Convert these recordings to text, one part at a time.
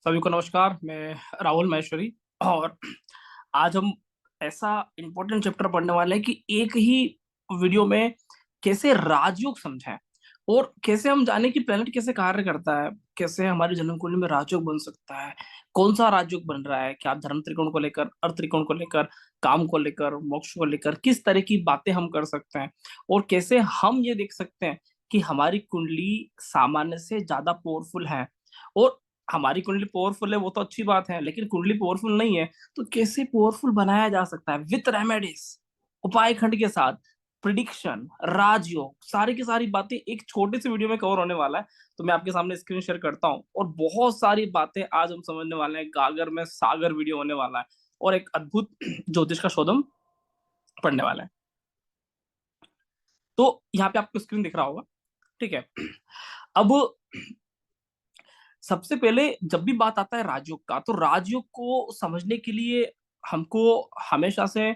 सभी को नमस्कार। मैं राहुल माहेश्वरी और आज हम ऐसा इम्पोर्टेंट चैप्टर पढ़ने वाले हैं कि एक ही वीडियो में कैसे राजयोग समझें और कैसे हम जाने कि प्लेनेट कैसे कार्य करता है, कैसे हमारे जन्म कुंडली में राजयोग बन सकता है, कौन सा राजयोग बन रहा है, क्या धर्म त्रिकोण को लेकर, अर्थ त्रिकोण को लेकर, काम को लेकर, मोक्ष को लेकर किस तरह की बातें हम कर सकते हैं और कैसे हम ये देख सकते हैं कि हमारी कुंडली सामान्य से ज्यादा पावरफुल है। और हमारी कुंडली पावरफुल है वो तो अच्छी बात है, लेकिन कुंडली पावरफुल नहीं है तो कैसे पावरफुल बनाया जा सकता है विथ रेमेडीज, उपाय खंड के साथ, प्रिडिक्शन, राजयोग, सारी की सारी बातें एक छोटे से वीडियो में कवर होने वाला है। तो मैं आपके सामने स्क्रीन शेयर करता हूँ और बहुत सारी बातें आज हम समझने वाले हैं। गागर में सागर वीडियो होने वाला है और एक अद्भुत ज्योतिष का शोध हम पढ़ने वाला है। तो यहाँ पे आपको स्क्रीन दिख रहा होगा, ठीक है। अब सबसे पहले जब भी बात आता है राजयोग का, तो राजयोग को समझने के लिए हमको हमेशा से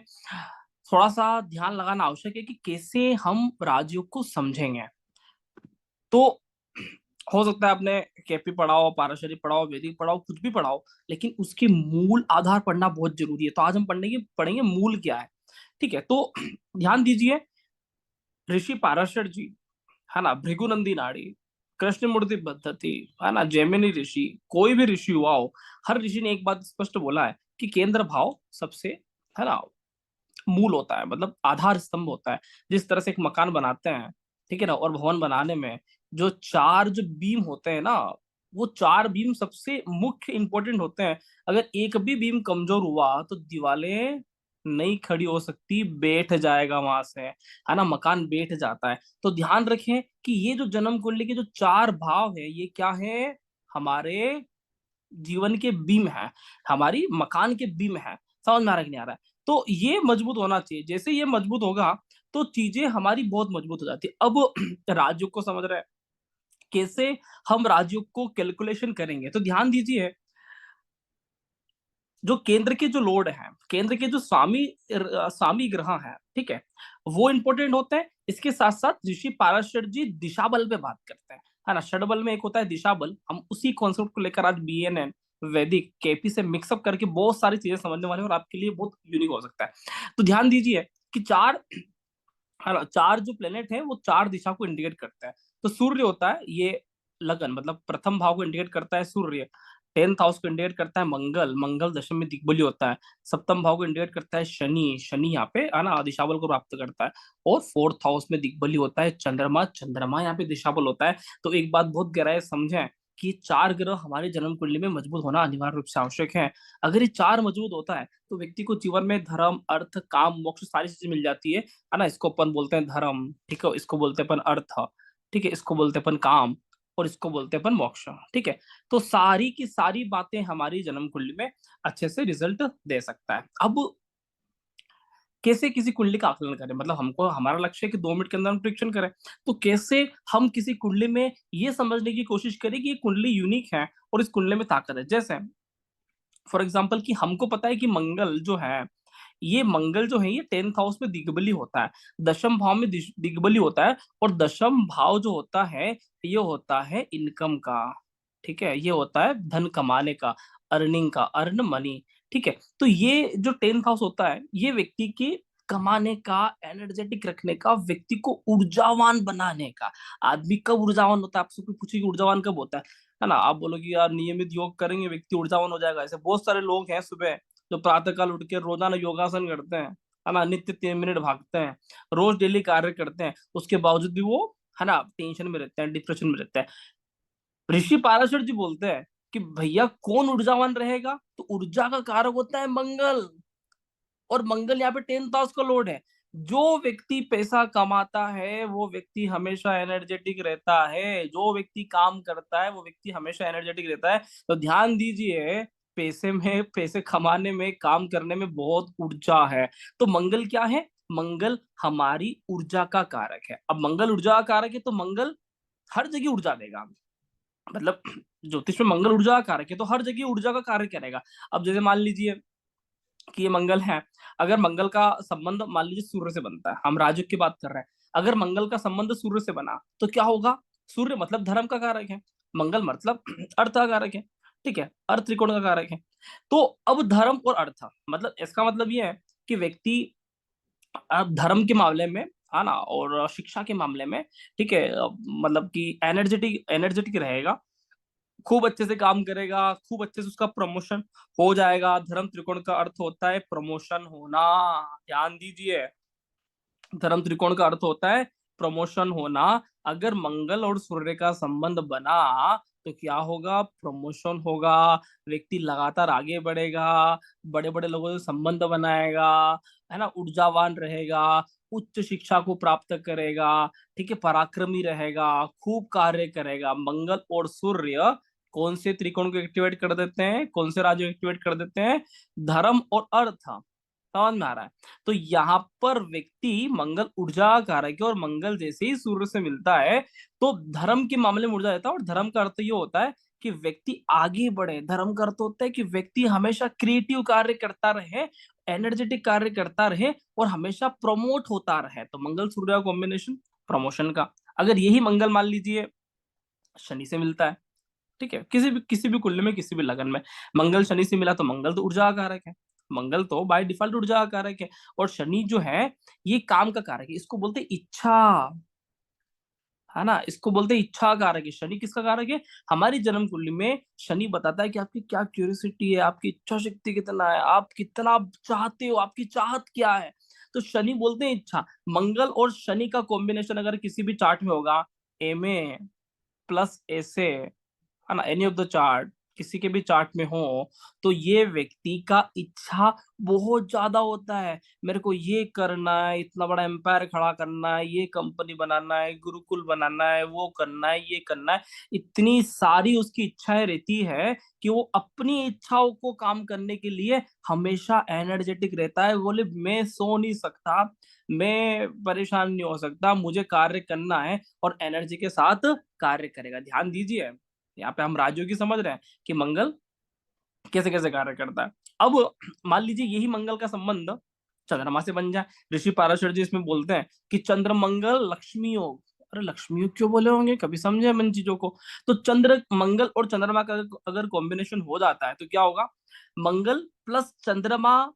थोड़ा सा ध्यान लगाना आवश्यक है कि कैसे हम राजयोग को समझेंगे। तो हो सकता है आपने केपी पढ़ाओ, पाराशरी पढ़ाओ, वैदिक पढ़ाओ, कुछ भी पढ़ाओ, लेकिन उसके मूल आधार पढ़ना बहुत जरूरी है। तो आज हम पढ़ेंगे मूल क्या है, ठीक है। तो ध्यान दीजिए, ऋषि पाराशर जी, है ना, भृगुनंदी नाड़ी, कृष्णमूर्ति पद्धति, है ना, जैमिनी ऋषि, कोई भी ऋषि हुआ हो, हर ऋषि ने एक बात स्पष्ट बोला है कि केंद्र भाव सबसे, है ना, मूल होता है, मतलब आधार स्तंभ होता है। जिस तरह से एक मकान बनाते हैं, ठीक है ना, और भवन बनाने में जो चार जो बीम होते हैं ना, वो चार बीम सबसे मुख्य इंपॉर्टेंट होते हैं। अगर एक भी बीम कमजोर हुआ तो दीवारें नहीं खड़ी हो सकती, बैठ जाएगा वहां से, है ना, मकान बैठ जाता है। तो ध्यान रखें कि ये जो जन्म कुंडली के जो चार भाव है, ये क्या है, हमारे जीवन के बीम है, हमारी मकान के बीम है। समझ में आ रहा है कि नहीं आ रहा है? तो ये मजबूत होना चाहिए। जैसे ये मजबूत होगा तो चीजें हमारी बहुत मजबूत हो जाती है। अब राजयोग को समझ रहे हैं, कैसे हम राजयोग को कैलकुलेशन करेंगे? तो ध्यान दीजिए, जो केंद्र के जो लॉर्ड है, केंद्र के जो स्वामी ग्रह है, ठीक है, वो इंपॉर्टेंट होते हैं। इसके साथ साथ ऋषि पाराशर जी दिशा बल पे बात करते हैं, है ना। षड बल में एक होता है दिशा बल। हम उसी कॉन्सेप्ट को लेकर आज बीएनएन, वैदिक, केपी से मिक्सअप करके बहुत सारी चीजें समझने वाले हैं और आपके लिए बहुत यूनिक हो सकता है। तो ध्यान दीजिए कि चार, है ना, चार जो प्लेनेट है वो चार दिशा को इंडिकेट करता है। तो सूर्य होता है ये लगन, मतलब प्रथम भाव को इंडिकेट करता है सूर्य। 10th हाउस को इंडिकेट करता है मंगल, मंगल दशम में दिग्बली होता है। सप्तम भाव को इंडिकेट करता है शनि, शनि यहाँ पे, है ना, दिशाबल को प्राप्त करता है। और 4th हाउस में दिग्बली होता है चंद्रमा, चंद्रमा यहाँ पे दिशाबल होता है। तो एक बात बहुत गहराई से समझें कि चार ग्रह हमारे जन्म कुंडली में मजबूत होना अनिवार्य रूप से आवश्यक है। अगर ये चार मजबूत होता है तो व्यक्ति को जीवन में धर्म, अर्थ, काम, मोक्ष सारी चीजें मिल जाती है ना। इसको अपन बोलते हैं धर्म, ठीक है, इसको बोलते हैं अपन अर्थ, ठीक है, इसको बोलते हैं अपन काम, और इसको बोलते हैं अपन मोक्ष, ठीक है। तो सारी की सारी बातें हमारी जन्म कुंडली में अच्छे से रिजल्ट दे सकता है। अब कैसे किसी कुंडली का आकलन करें, मतलब हमको हमारा लक्ष्य है कि 2 मिनट के अंदर हम प्रिडिक्शन करें। तो कैसे हम किसी कुंडली में ये समझने की कोशिश करें कि ये कुंडली यूनिक है और इस कुंडली में ताकत है। जैसे फॉर एग्जाम्पल कि हमको पता है कि मंगल जो है, ये मंगल जो है ये 10th हाउस में दिग्बली होता है, दशम भाव में दिग्बली होता है। और दशम भाव जो होता है ये होता है इनकम का, ठीक है, ये होता है धन कमाने का, अर्निंग का, अर्न मनी, ठीक है। तो ये जो 10th हाउस होता है ये व्यक्ति की कमाने का, एनर्जेटिक रखने का, व्यक्ति को ऊर्जावान बनाने का। आदमी कब ऊर्जावान होता है? आपसे कोई पूछे कि ऊर्जावान कब होता है ना, आप बोलोगे यार नियमित योग करेंगे व्यक्ति ऊर्जावान हो जाएगा। ऐसे बहुत सारे लोग हैं सुबह जो प्रातः काल उठ के रोजाना योगासन करते हैं, है ना, नित्य 3 मिनट भागते हैं, रोज डेली कार्य करते हैं, उसके बावजूद भी वो, है ना, टेंशन में रहते हैं, डिप्रेशन में रहते हैं। ऋषि पाराशर जी बोलते हैं कि भैया कौन ऊर्जावान रहेगा? तो ऊर्जा का कारक होता है मंगल, और मंगल यहाँ पे 10th हाउस का लॉर्ड है। जो व्यक्ति पैसा कमाता है वो व्यक्ति हमेशा एनर्जेटिक रहता है, जो व्यक्ति काम करता है वो व्यक्ति हमेशा एनर्जेटिक रहता है। तो ध्यान दीजिए, पैसे में, पैसे कमाने में, काम करने में बहुत ऊर्जा है। तो मंगल क्या है? मंगल हमारी ऊर्जा का कारक है। अब मंगल ऊर्जा का कारक है तो मंगल हर जगह ऊर्जा देगा, मतलब ज्योतिष में मंगल ऊर्जा का कारक है तो हर जगह ऊर्जा का कार्य करेगा। अब जैसे मान लीजिए कि ये मंगल है, अगर मंगल का संबंध मान लीजिए सूर्य से बनता है, हम राजयोग की बात कर रहे हैं, अगर मंगल का संबंध सूर्य से बना तो क्या होगा? सूर्य मतलब धर्म का कारक है, मंगल मतलब अर्थ का कारक है। ठीक है, अर्थ त्रिकोण का कारक है। तो अब धर्म और अर्थ, मतलब इसका मतलब ये है कि व्यक्ति धर्म के मामले में, है ना, और शिक्षा के मामले में, ठीक है, मतलब कि एनर्जेटिक एनर्जेटिक रहेगा, खूब अच्छे से काम करेगा, खूब अच्छे से उसका प्रमोशन हो जाएगा। धर्म त्रिकोण का अर्थ होता है प्रमोशन होना। ध्यान दीजिए, धर्म त्रिकोण का अर्थ होता है प्रमोशन होना। अगर मंगल और सूर्य का संबंध बना तो क्या होगा? प्रमोशन होगा। व्यक्ति लगातार आगे बढ़ेगा, बड़े बड़े लोगों से संबंध बनाएगा, है ना, ऊर्जावान रहेगा, उच्च शिक्षा को प्राप्त करेगा, ठीक है, पराक्रमी रहेगा, खूब कार्य करेगा। मंगल और सूर्य कौन से त्रिकोण को एक्टिवेट कर देते हैं, कौन से राज्य को एक्टिवेट कर देते हैं? धर्म और अर्थ। समझ में आ रहा है? तो यहाँ पर व्यक्ति मंगल ऊर्जा कारक है, और मंगल जैसे ही सूर्य से मिलता है तो धर्म के मामले में ऊर्जा देता है। और धर्म का अर्थ ये होता है कि व्यक्ति आगे बढ़े। धर्म का अर्थ होता है कि व्यक्ति हमेशा क्रिएटिव कार्य करता रहे, एनर्जेटिक कार्य करता रहे, और हमेशा प्रमोट होता रहे। तो मंगल सूर्य का कॉम्बिनेशन प्रमोशन का। अगर यही मंगल मान लीजिए शनि से मिलता है, ठीक है, किसी भी कुंडली में, किसी भी लगन में मंगल शनि से मिला, तो मंगल तो ऊर्जा का कारक है। मंगल तो बाय डिफॉल्ट ऊर्जा का कारक है। और शनि जो है ये काम का कारक है, इसको बोलते हैं इच्छा, है ना, इसको बोलते हैं इच्छा कारक है। शनि किसका कारक है? हमारी जन्म कुंडली में शनि बताता है कि आपकी क्या क्यूरियोसिटी है, आपकी इच्छा शक्ति कितना है, आप कितना चाहते हो, आपकी चाहत क्या है। तो शनि बोलते हैं इच्छा। मंगल और शनि का कॉम्बिनेशन अगर किसी भी चार्ट में होगा, एम ए प्लस ऐसे, है ना, एनी ऑफ द चार्ट, किसी के भी चार्ट में हो, तो ये व्यक्ति का इच्छा बहुत ज्यादा होता है। मेरे को ये करना है, इतना बड़ा एम्पायर खड़ा करना है, ये कंपनी बनाना है, गुरुकुल बनाना है, वो करना है, ये करना है। इतनी सारी उसकी इच्छाएं रहती है कि वो अपनी इच्छाओं को काम करने के लिए हमेशा एनर्जेटिक रहता है। बोले मैं सो नहीं सकता, मैं परेशान नहीं हो सकता, मुझे कार्य करना है, और एनर्जी के साथ कार्य करेगा। ध्यान दीजिए, यहाँ पे हम राज्यों की समझ रहे हैं कि मंगल कैसे कैसे कार्य करता है। अब मान लीजिए यही मंगल का संबंध चंद्रमा से बन जाए। ऋषि पाराशर जी इसमें बोलते हैं कि चंद्र मंगल लक्ष्मी योग। अरे लक्ष्मी योग क्यों बोले होंगे, कभी समझे हम इन चीजों को? तो चंद्र मंगल और चंद्रमा का अगर कॉम्बिनेशन हो जाता है तो क्या होगा? मंगल प्लस चंद्रमा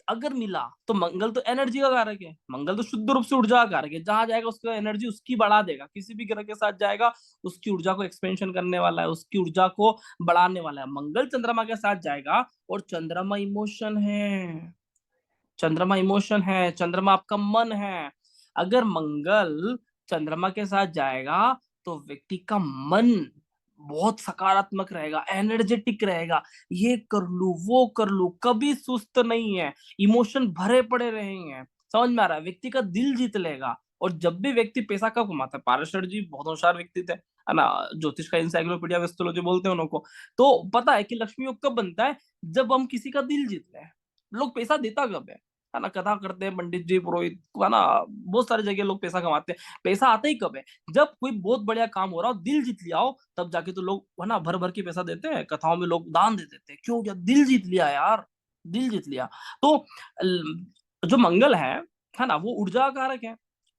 अगर मिला तो मंगल तो एनर्जी का कारक है, मंगल तो शुद्ध रूप से ऊर्जा का कारक है। जहां जाएगा उसका एनर्जी उसकी बढ़ा देगा। किसी भी ग्रह के साथ जाएगा उसकी ऊर्जा को एक्सपेंशन करने वाला है, उसकी ऊर्जा को बढ़ाने वाला है। मंगल चंद्रमा के साथ जाएगा, और चंद्रमा इमोशन है, चंद्रमा इमोशन है, चंद्रमा आपका मन है। अगर मंगल चंद्रमा के साथ जाएगा तो व्यक्ति का मन बहुत सकारात्मक रहेगा, एनर्जेटिक रहेगा। ये कर लूं, वो कर लूं, कभी सुस्त नहीं है, इमोशन भरे पड़े रहेंगे। समझ में आ रहा है? व्यक्ति का दिल जीत लेगा। और जब भी व्यक्ति पैसा कब कमाता है, पाराशर जी बहुत होशियार व्यक्ति थे, है ना, ज्योतिष का इंसाइक्लोपीडिया वेस्टोलॉजी बोलते हैं उनको। तो पता है कि लक्ष्मी योग कब बनता है? जब हम किसी का दिल जीत लें। लोग पैसा देता कब है ना, कथा करते हैं पंडित जी, पुरोहित, है ना, बहुत सारी जगह लोग पैसा कमाते हैं। पैसा आता ही कब है? जब कोई बहुत बढ़िया काम हो रहा हो, दिल जीत लिया हो, तब जाके तो लोग, है ना, भर भर के पैसा देते हैं। कथाओं में लोग दान दे देते हैं। क्यों? क्या दिल जीत लिया यार, दिल जीत लिया। तो जो मंगल है ना, वो ऊर्जा का कारक है।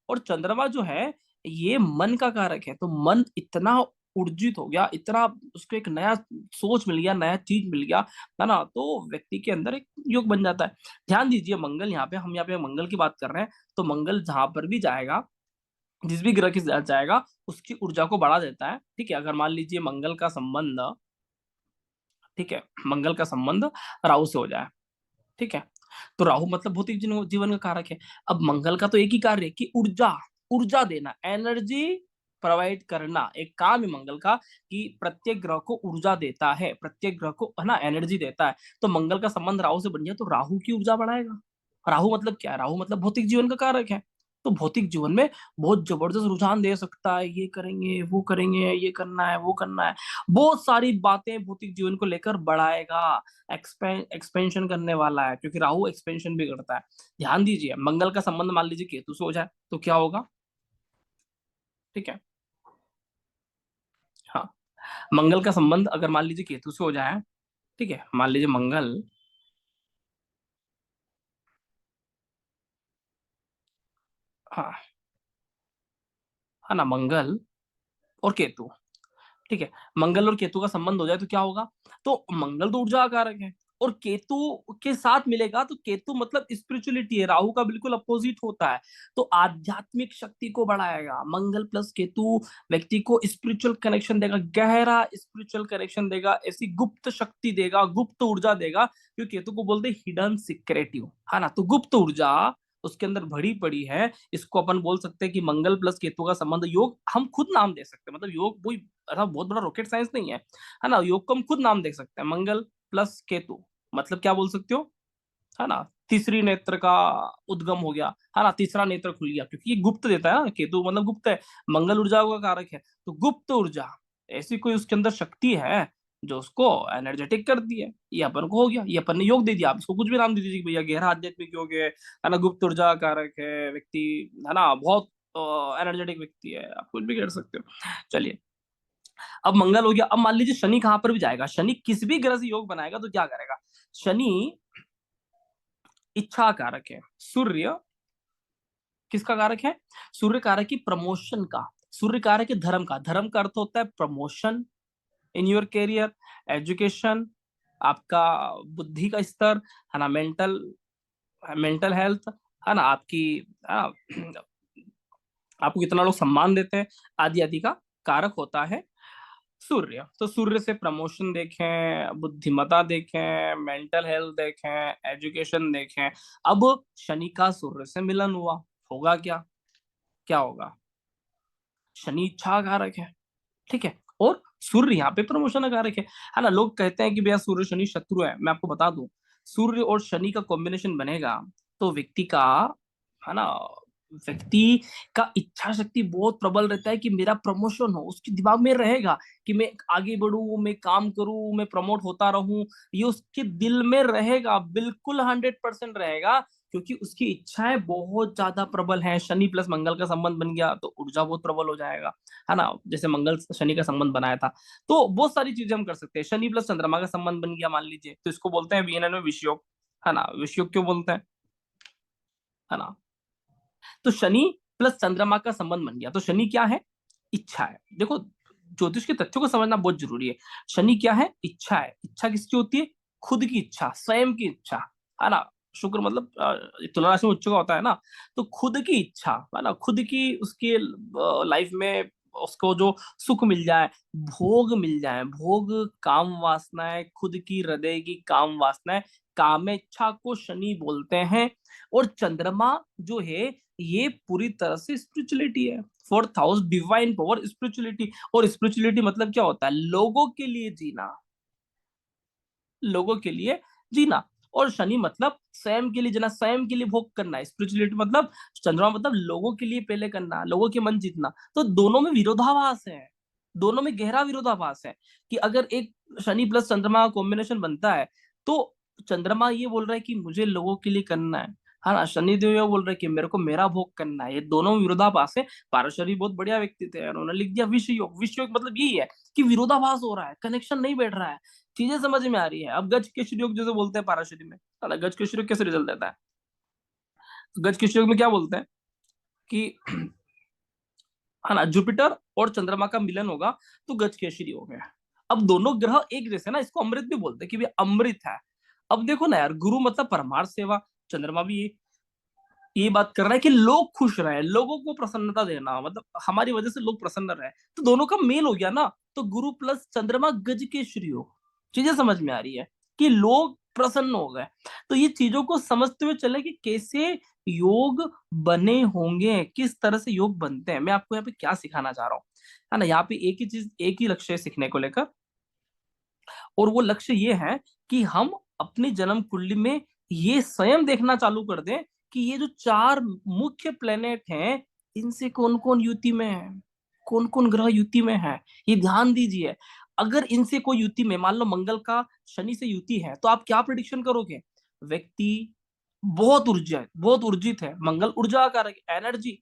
और चंद्रमा जो है ये मन का कारक है। तो मन इतना ऊर्जित हो गया, इतना उसको एक नया सोच मिल गया, नया चीज मिल गया, है ना, तो व्यक्ति के अंदर एक योग बन जाता है। ध्यान दीजिए, मंगल यहाँ पे, हम यहाँ पे मंगल की बात कर रहे हैं, तो मंगल जहां पर भी जाएगा, जिस भी ग्रह के साथ जाएगा, उसकी ऊर्जा को बढ़ा देता है। ठीक है, अगर मान लीजिए मंगल का संबंध, ठीक है, मंगल का संबंध राहु से हो जाए, ठीक है, तो राहु मतलब भौतिक जीवन का कारक है। अब मंगल का तो एक ही कार्य है कि ऊर्जा, ऊर्जा देना, एनर्जी प्रोवाइड करना, एक काम है मंगल का कि प्रत्येक ग्रह को ऊर्जा देता है, प्रत्येक ग्रह को, है ना, एनर्जी देता है। तो मंगल का संबंध राहु से बन गया, तो राहु की ऊर्जा बढ़ाएगा। राहु मतलब क्या है? राहु मतलब भौतिक जीवन का कारक है। तो भौतिक जीवन में बहुत जबरदस्त रुझान दे सकता है, ये करेंगे, वो करेंगे, ये करना है, वो करना है, बहुत सारी बातें भौतिक जीवन को लेकर बढ़ाएगा। एक्सपेंशन करने वाला है, क्योंकि राहु एक्सपेंशन भी करता है। ध्यान दीजिए, मंगल का संबंध मान लीजिए केतु से हो जाए तो क्या होगा? ठीक है, हाँ, मंगल का संबंध अगर मान लीजिए केतु से हो जाए, ठीक है, मान लीजिए मंगल, हाँ, है ना, मंगल और केतु, ठीक है। मंगल और केतु का संबंध हो जाए तो क्या होगा? तो मंगल तो ऊर्जा का कारक है और केतु के साथ मिलेगा तो केतु मतलब स्पिरिचुअलिटी है, राहु का बिल्कुल अपोजिट होता है। तो आध्यात्मिक शक्ति को बढ़ाएगा। मंगल प्लस केतु व्यक्ति को स्पिरिचुअल कनेक्शन देगा, गहरा स्पिरिचुअल कनेक्शन देगा, ऐसी गुप्त शक्ति देगा, गुप्त ऊर्जा देगा। क्योंकि केतु को बोलते हैं हिडन सीक्रेटिव, है ना? तो गुप्त ऊर्जा उसके अंदर भरी पड़ी है। इसको अपन बोल सकते हैं कि मंगल प्लस केतु का संबंध, योग हम खुद नाम दे सकते हैं, मतलब योग कोई बहुत बड़ा रॉकेट साइंस नहीं है ना? योग को हम खुद नाम दे सकते हैं, मंगल प्लस केतु। मतलब क्या बोल सकते हो, है ना? तीसरी नेत्र का उद्गम हो गया, है ना? तीसरा नेत्र खुल गया, क्योंकि ये गुप्त देता है ना, केतु मतलब गुप्त है, मंगल ऊर्जा का कारक है। तो गुप्त ऊर्जा, ऐसी कोई उसके अंदर शक्ति है जो उसको एनर्जेटिक करती है। ये अपन को हो गया, ये अपन ने योग दे दिया। आप इसको कुछ भी नाम दे दीजिए कि भैया गहरा आध्यात्मिक योग है ना? गुप्त ऊर्जा का कारक है व्यक्ति, है ना? बहुत एनर्जेटिक व्यक्ति है, आप कुछ भी कर सकते हो। चलिए, अब मंगल हो गया। अब मान लीजिए शनि कहां पर भी जाएगा, शनि किस भी ग्रह से योग बनाएगा तो क्या करेगा? शनि इच्छा कारक है। सूर्य किसका कारक है? सूर्य कारक की प्रमोशन का। सूर्य कारक है धर्म का। धर्म का अर्थ होता है promotion in your career, education, आपका बुद्धि का स्तर, है ना? मेंटल मेंटल हेल्थ, है ना? आपकी आपको कितना लोग सम्मान देते हैं, आदि आदि का कारक होता है सूर्य। तो सूर्य से प्रमोशन देखें, बुद्धिमत्ता देखें, मेंटल हेल्थ देखें, एजुकेशन देखें। अब शनि का सूर्य से मिलन हुआ, होगा क्या? क्या होगा? शनि इच्छा कारक है, ठीक है, और सूर्य यहाँ पे प्रमोशन कारक है ना? लोग कहते हैं कि भैया सूर्य शनि शत्रु है। मैं आपको बता दूं, सूर्य और शनि का कॉम्बिनेशन बनेगा तो व्यक्ति का, है ना, व्यक्ति का इच्छा शक्ति बहुत प्रबल रहता है कि मेरा प्रमोशन हो। उसके दिमाग में रहेगा कि मैं आगे बढ़ूं, मैं काम करूं, मैं प्रमोट होता रहूं। ये उसके दिल में रहेगा, बिल्कुल 100% रहेगा, क्योंकि उसकी इच्छाएं बहुत ज्यादा प्रबल हैं। शनि प्लस मंगल का संबंध बन गया तो ऊर्जा बहुत प्रबल हो जाएगा, है ना? जैसे मंगल शनि का संबंध बनाया था। तो बहुत सारी चीजें हम कर सकते हैं। शनि प्लस चंद्रमा का संबंध बन गया मान लीजिए, तो इसको बोलते हैं वीएनएन में विषयोग, है ना? विषयोग क्यों बोलते हैं, है ना? तो शनि प्लस चंद्रमा का संबंध बन गया। तो शनि क्या है? इच्छा है। देखो, ज्योतिष के तथ्यों को समझना बहुत जरूरी है। शनि क्या है? इच्छा है। इच्छा किसकी होती है? खुद की इच्छा, स्वयं की इच्छा, है ना? शुक्र मतलब तुला राशि में उच्च का होता है ना? तो खुद की इच्छा, है ना? खुद की उसकी लाइफ में उसको जो सुख मिल जाए, भोग मिल जाए, भोग, काम वासनाएं, खुद की हृदय की काम वासनाएं, कामेच्छा को शनि बोलते हैं। और चंद्रमा जो है, ये पूरी तरह से स्पिरिचुअलिटी है। Fourth house divine power, spirituality. और स्पिरिचुअलिटी मतलब क्या होता है? लोगों के लिए जीना, लोगों के लिए जीना। और शनि मतलब स्वयं के लिए जीना, स्वयं के लिए भोग करना। स्पिरिचुअलिटी मतलब, चंद्रमा मतलब लोगों के लिए पहले करना, लोगों के मन जीतना। तो दोनों में विरोधाभास है, दोनों में गहरा विरोधाभास है। कि अगर एक शनि प्लस चंद्रमा का कॉम्बिनेशन बनता है तो चंद्रमा ये बोल रहा है कि मुझे लोगों के लिए करना है ना? शनिदेव ये बोल रहे हैं कि मेरे को मेरा भोग करना है। ये दोनों में विरोधाभास है। पारशरी बहुत बढ़िया व्यक्ति थे, उन्होंने लिख दिया विषय योग। विषय योग मतलब यही है कि विरोधाभास हो रहा है, कनेक्शन नहीं बैठ रहा है, चीजें समझ में आ रही है। अब गज केसरी योग जैसे बोलते हैं पाराशरी में, है ना? गज केसरी योग कैसे रिजल्ट देता है? तो गज केसरी योग में क्या बोलते हैं कि, है ना, जुपिटर और चंद्रमा का मिलन होगा तो गज केसरी योग है। अब दोनों ग्रह एक जैसे ना, इसको अमृत भी बोलते हैं कि भाई अमृत है। अब देखो ना यार, गुरु मतलब परमार्थ सेवा। चंद्रमा भी ये बात कर रहा है कि लोग खुश रहे, लोगों को प्रसन्नता देना, मतलब हमारी वजह से लोग प्रसन्न रहे। तो दोनों का मेल हो गया ना। तो गुरु प्लस चंद्रमा गज केसरी योग। चीजें समझ में आ रही है कि लोग प्रसन्न हो गए। तो ये चीजों को समझते हुए चले कि कैसे योग बने होंगे, किस तरह से योग बनते हैं। मैं आपको यहाँ पे क्या सिखाना चाह रहा हूँ, है ना? यहाँ पे एक ही चीज, एक ही लक्ष्य है सीखने को लेकर। और वो लक्ष्य ये है कि हम अपनी जन्म कुंडली में ये स्वयं देखना चालू कर दें कि ये जो चार मुख्य प्लेनेट हैं, इनसे कौन कौन युति में है, कौन कौन ग्रह युति में है। ये ध्यान दीजिए। अगर इनसे कोई युति में, मान लो मंगल का शनि से युति है, तो आप क्या प्रिडिक्शन करोगे? व्यक्ति बहुत ऊर्जा, बहुत ऊर्जित है। मंगल ऊर्जा कारक, एनर्जी।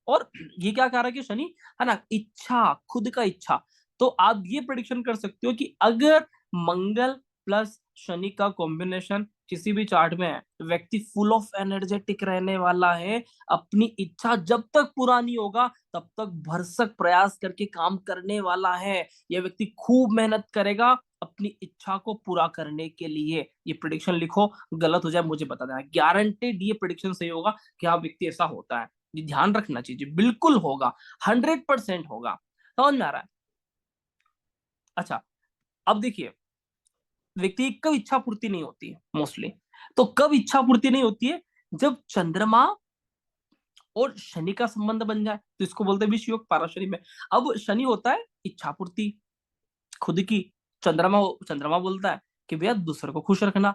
और ये क्या कारक है? शनि, है ना? इच्छा, खुद का इच्छा। तो आप ये प्रिडिक्शन कर सकते हो कि अगर मंगल प्लस शनि का कॉम्बिनेशन किसी भी चार्ट में है, व्यक्ति फुल ऑफ एनर्जेटिक रहने वाला है। अपनी इच्छा जब तक पूरा नहीं होगा तब तक भरसक प्रयास करके काम करने वाला है। यह व्यक्ति खूब मेहनत करेगा अपनी इच्छा को पूरा करने के लिए। ये प्रिडिक्शन लिखो, गलत हो जाए मुझे बता देना, गारंटेड ये प्रिडिक्शन सही होगा कि हाँ व्यक्ति ऐसा होता है। ये ध्यान रखना चाहिए, बिल्कुल होगा, 100% होगा। समझ में आ रहा है? अच्छा, अब देखिए, व्यक्ति की कब इच्छा पूर्ति नहीं होती है मोस्टली, तो कब इच्छा पूर्ति नहीं होती है, जब चंद्रमा और शनि का संबंध बन जाए, तो इसको बोलते हैं विष योग पाराशरी में। अब शनि होता है इच्छा पूर्ति खुद की, चंद्रमा चंद्रमा बोलता है कि भैया दूसरे को खुश रखना।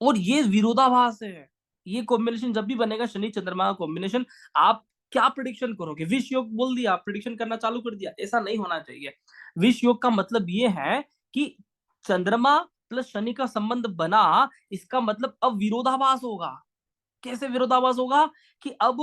और ये विरोधाभास है। ये कॉम्बिनेशन जब भी बनेगा, शनि चंद्रमा का कॉम्बिनेशन, आप क्या प्रिडिक्शन करोगे? विष योग बोल दिया, प्रिडिक्शन करना चालू कर दिया, ऐसा नहीं होना चाहिए। विष योग का मतलब ये है कि चंद्रमा प्लस शनि का संबंध बना, इसका मतलब अब विरोधाभास होगा। कैसे विरोधाभास होगा? कि अब,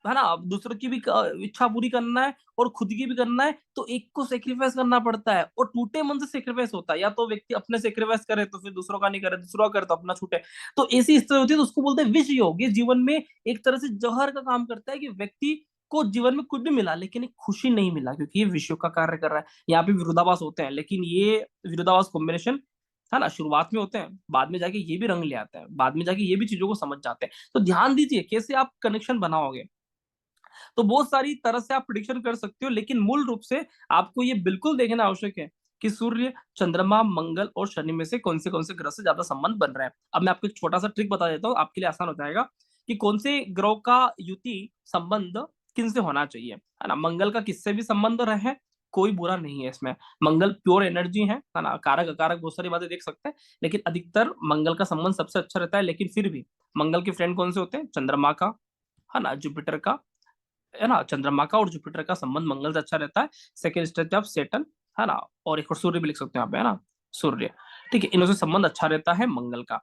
है ना, अब दूसरों की भी इच्छा पूरी करना है और खुद की भी करना है, तो एक को सेक्रीफाइस करना पड़ता है, और टूटे मन से सेक्रीफाइस होता है। या तो व्यक्ति अपने सेक्रीफाइस करे तो फिर दूसरों का नहीं करे, दूसरों का करे तो अपना छूटे। तो ऐसी स्थिति होती है, तो उसको बोलते हैं विष योग। ये जीवन में एक तरह से जहर का काम करता है कि व्यक्ति को जीवन में कुछ भी मिला लेकिन एक खुशी नहीं मिला, क्योंकि ये विष योग का कार्य कर रहा है। यहाँ पे विरोधाभास होते हैं, लेकिन ये विरोधाभास कॉम्बिनेशन, है ना, शुरुआत में होते हैं, बाद में जाके ये भी रंग ले आते हैं, बाद में जाके ये भी चीजों को समझ जाते हैं। तो ध्यान दीजिए कैसे आप कनेक्शन बनाओगे। तो बहुत सारी तरह से आप प्रिडिक्शन कर सकते हो, लेकिन मूल रूप से आपको ये बिल्कुल देखना आवश्यक है कि सूर्य, चंद्रमा, मंगल और शनि में से कौन से ग्रह से ज्यादा संबंध बन रहा है। अब मैं आपको एक छोटा सा ट्रिक बता देता हूँ, आपके लिए आसान हो जाएगा कि कौन से ग्रह का युति संबंध किन से होना चाहिए, है ना। मंगल का किससे भी संबंध रहे, कोई बुरा नहीं है इसमें। मंगल प्योर एनर्जी है ना, कारक अकारक बहुत सारी बातें देख सकते हैं, लेकिन अधिकतर मंगल का संबंध सबसे अच्छा रहता है। लेकिन फिर भी मंगल के फ्रेंड कौन से होते हैं? चंद्रमा का, है ना, जुपिटर का, है ना, चंद्रमा का और जुपिटर का संबंध मंगल से अच्छा रहता है। सेकंड स्टेज ऑफ सेटन, है ना, और एक और सूर्य भी लिख सकते हैं यहाँ पे, है ना, सूर्य। ठीक है, इनों से संबंध अच्छा रहता है मंगल का।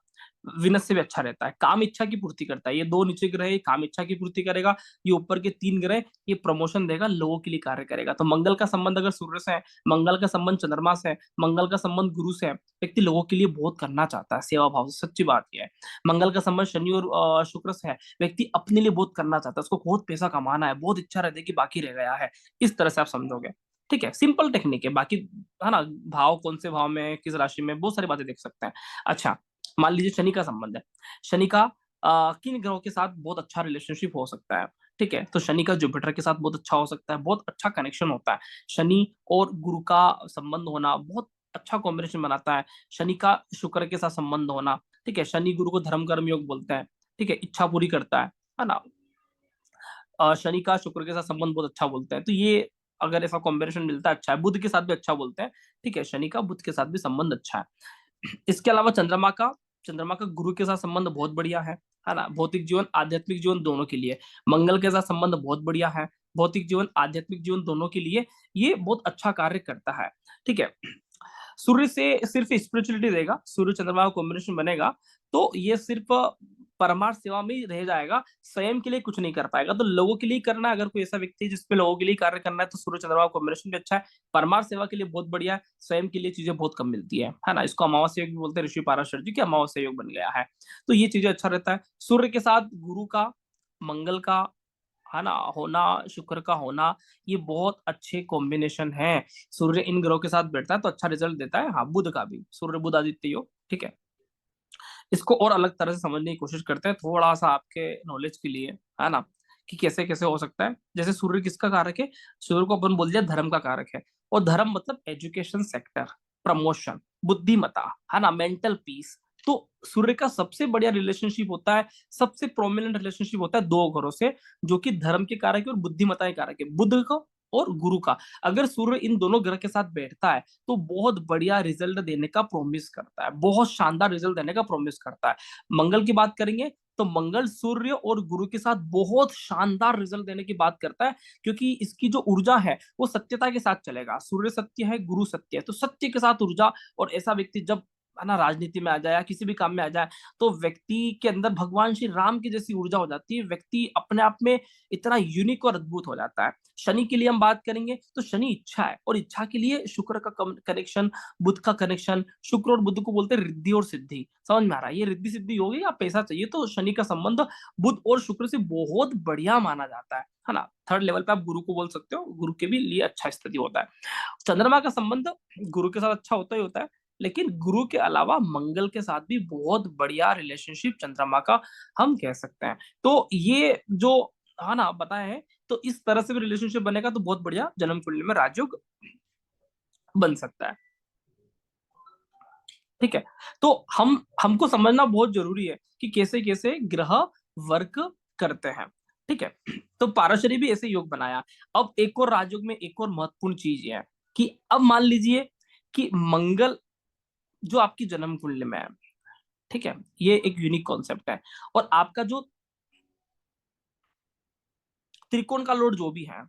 विनस से भी अच्छा रहता है, काम इच्छा की पूर्ति करता है। ये दो नीचे ग्रह ये काम इच्छा की पूर्ति करेगा, ये ऊपर के तीन ग्रह ये प्रमोशन देगा, लोगों के लिए कार्य करेगा। तो मंगल का संबंध अगर सूर्य से है, मंगल का संबंध चंद्रमा से है, मंगल का संबंध गुरु से है, व्यक्ति लोगों के लिए बहुत करना चाहता है, सेवा भाव से। सच्ची बात यह है। मंगल का संबंध शनि और शुक्र से है, व्यक्ति अपने लिए बहुत करना चाहता है, उसको बहुत पैसा कमाना है, बहुत इच्छा रहती है कि बाकी रह गया है। इस तरह से आप समझोगे। ठीक है, सिंपल टेक्निक है बाकी, है ना। भाव कौन से भाव में, किस राशि में, बहुत सारी बातें देख सकते हैं। अच्छा, मान लीजिए शनि का संबंध है। शनि का किन ग्रहों के साथ बहुत अच्छा रिलेशनशिप हो सकता है? ठीक है, तो शनि का जुपिटर के साथ बहुत अच्छा हो सकता है, बहुत अच्छा कनेक्शन होता है। शनि और गुरु का संबंध होना बहुत अच्छा कॉम्बिनेशन बनाता है। शनि का शुक्र के साथ संबंध होना, ठीक है, शनि गुरु को धर्म कर्म योग बोलते हैं। ठीक है, इच्छा पूरी करता है ना। शनि का शुक्र के साथ संबंध बहुत अच्छा बोलते हैं, तो ये अगर ऐसा कॉम्बिनेशन मिलता है अच्छा है। बुध के साथ भी अच्छा बोलते हैं। ठीक है, शनि का बुध के साथ भी संबंध अच्छा है। इसके अलावा चंद्रमा का गुरु के साथ संबंध बहुत बढ़िया है ना। भौतिक जीवन आध्यात्मिक जीवन दोनों के लिए। मंगल के साथ संबंध बहुत बढ़िया है, भौतिक जीवन आध्यात्मिक जीवन दोनों के लिए ये बहुत अच्छा कार्य करता है। ठीक है, सूर्य से सिर्फ स्पिरिचुअलिटी देगा, सूर्य चंद्रमा का कॉम्बिनेशन बनेगा तो ये सिर्फ परमार्थ सेवा में ही रह जाएगा, स्वयं के लिए कुछ नहीं कर पाएगा। तो लोगों के लिए करना है, अगर कोई ऐसा व्यक्ति है जिसपे लोगों के लिए कार्य करना है, तो सूर्य चंद्रमा का कॉम्बिनेशन भी अच्छा है। परमार्थ सेवा के लिए बहुत बढ़िया है, स्वयं के लिए चीजें बहुत कम मिलती है ना। इसको अमावस्या योग भी बोलते हैं, ऋषि पाराशर जी की अमावस्या योग बन गया है। तो ये चीजें अच्छा रहता है। सूर्य के साथ गुरु का, मंगल का, है ना, होना, शुक्र का होना, ये बहुत अच्छे कॉम्बिनेशन है। सूर्य इन ग्रहों के साथ बैठता है तो अच्छा रिजल्ट देता है। हाँ, बुध का भी, सूर्य बुध आदित्य योग। ठीक है, इसको और अलग तरह से समझने की कोशिश करते हैं थोड़ा सा आपके नॉलेज के लिए, है ना, कि कैसे कैसे हो सकता है। जैसे सूर्य किसका कारक है? सूर्य को अपन बोल दिया धर्म का कारक है, और धर्म मतलब एजुकेशन सेक्टर, प्रमोशन, बुद्धिमता, है ना, मेंटल पीस। तो सूर्य का सबसे बढ़िया रिलेशनशिप होता है, सबसे प्रोमिनेंट रिलेशनशिप होता है दो घरों से, जो कि धर्म के कारक है और बुद्धिमता के कारक है, बुध को और गुरु का। अगर सूर्य इन दोनों ग्रह के साथ बैठता है तो बहुत बढ़िया रिजल्ट देने का प्रॉमिस करता है, बहुत शानदार रिजल्ट देने का प्रॉमिस करता है। मंगल की बात करेंगे तो मंगल सूर्य और गुरु के साथ बहुत शानदार रिजल्ट देने की बात करता है, क्योंकि इसकी जो ऊर्जा है वो सत्यता के साथ चलेगा। सूर्य सत्य है, गुरु सत्य है, तो सत्य के साथ ऊर्जा। और ऐसा व्यक्ति जब, है ना, राजनीति में आ जाए या किसी भी काम में आ जाए, तो व्यक्ति के अंदर भगवान श्री राम की जैसी ऊर्जा हो जाती है। व्यक्ति अपने आप में इतना यूनिक और अद्भुत हो जाता है। शनि के लिए हम बात करेंगे तो शनि इच्छा है, और इच्छा के लिए शुक्र का कनेक्शन, बुध का कनेक्शन। शुक्र और बुध को बोलते हैं रिद्धि और सिद्धि। समझ में आ रहा है? ये रिद्धि सिद्धि होगी या पैसा चाहिए, तो शनि का संबंध बुध और शुक्र से बहुत बढ़िया माना जाता है ना। थर्ड लेवल पे आप गुरु को बोल सकते हो, गुरु के भी लिए अच्छा स्थिति होता है। चंद्रमा का संबंध गुरु के साथ अच्छा होता ही होता है, लेकिन गुरु के अलावा मंगल के साथ भी बहुत बढ़िया रिलेशनशिप चंद्रमा का हम कह सकते हैं। तो ये जो है ना बताया है, तो इस तरह से भी रिलेशनशिप बनेगा तो बहुत बढ़िया जन्म कुंडली में राजयोग बन सकता है। ठीक है, तो हमको समझना बहुत जरूरी है कि कैसे कैसे ग्रह वर्क करते हैं। ठीक है, तो पाराशरी भी ऐसे योग बनाया। अब एक और राजयोग में एक और महत्वपूर्ण चीज ये है कि अब मान लीजिए कि मंगल जो आपकी जन्म कुंडली में है, ठीक है, ये एक यूनिक कॉन्सेप्ट है, और आपका जो त्रिकोण का लॉर्ड जो भी है,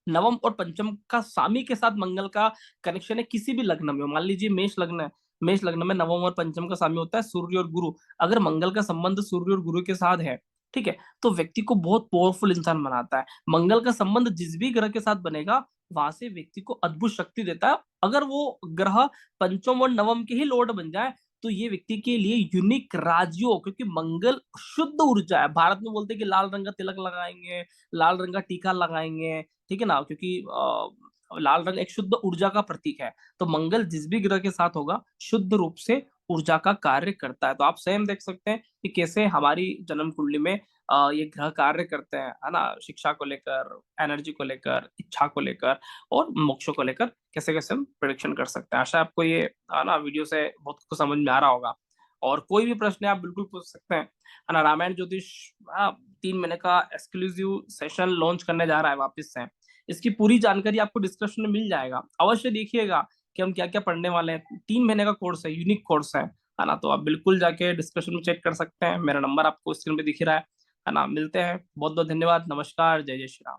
नवम और पंचम का स्वामी के साथ मंगल का कनेक्शन है किसी भी लग्न में। मान लीजिए मेष लग्न है, मेष लग्न में नवम और पंचम का स्वामी होता है सूर्य और गुरु। अगर मंगल का संबंध सूर्य और गुरु के साथ है, ठीक है, तो व्यक्ति को बहुत पावरफुल इंसान बनाता है। मंगल का संबंध जिस भी ग्रह के साथ बनेगा, वहां से व्यक्ति को अद्भुत शक्ति देता है। अगर वो ग्रह पंचम और नवम के ही लॉर्ड बन जाए, तो ये व्यक्ति के लिए यूनिक राजयोग, क्योंकि मंगल शुद्ध ऊर्जा है। भारत में बोलते हैं कि लाल रंग का तिलक लगाएंगे, लाल रंग का टीका लगाएंगे, ठीक है ना, क्योंकि लाल रंग एक शुद्ध ऊर्जा का प्रतीक है। तो मंगल जिस भी ग्रह के साथ होगा, शुद्ध रूप से ऊर्जा का कार्य करता है। तो आप स्वयं देख सकते हैं कि कैसे हमारी जन्म कुंडली में ये ग्रह कार्य करते हैं, है ना, शिक्षा को लेकर, एनर्जी को लेकर, इच्छा को लेकर और मोक्ष को लेकर कैसे कैसे हम प्रिडिक्शन कर सकते हैं। आशा है आपको ये है ना वीडियो से बहुत कुछ समझ में आ रहा होगा। और कोई भी प्रश्न है आप बिल्कुल पूछ सकते हैं, है ना। रामायण ज्योतिष 3 महीने का एक्सक्लूसिव सेशन लॉन्च करने जा रहा है वापस से। इसकी पूरी जानकारी आपको डिस्क्रिप्शन में मिल जाएगा, अवश्य देखिएगा कि हम क्या क्या पढ़ने वाले हैं। 3 महीने का कोर्स है, यूनिक कोर्स है ना। तो आप बिल्कुल जाके डिस्क्रिप्शन में चेक कर सकते हैं, मेरा नंबर आपको स्क्रीन पे दिख रहा है ना। मिलते हैं, बहुत बहुत धन्यवाद, नमस्कार, जय जय श्री राम।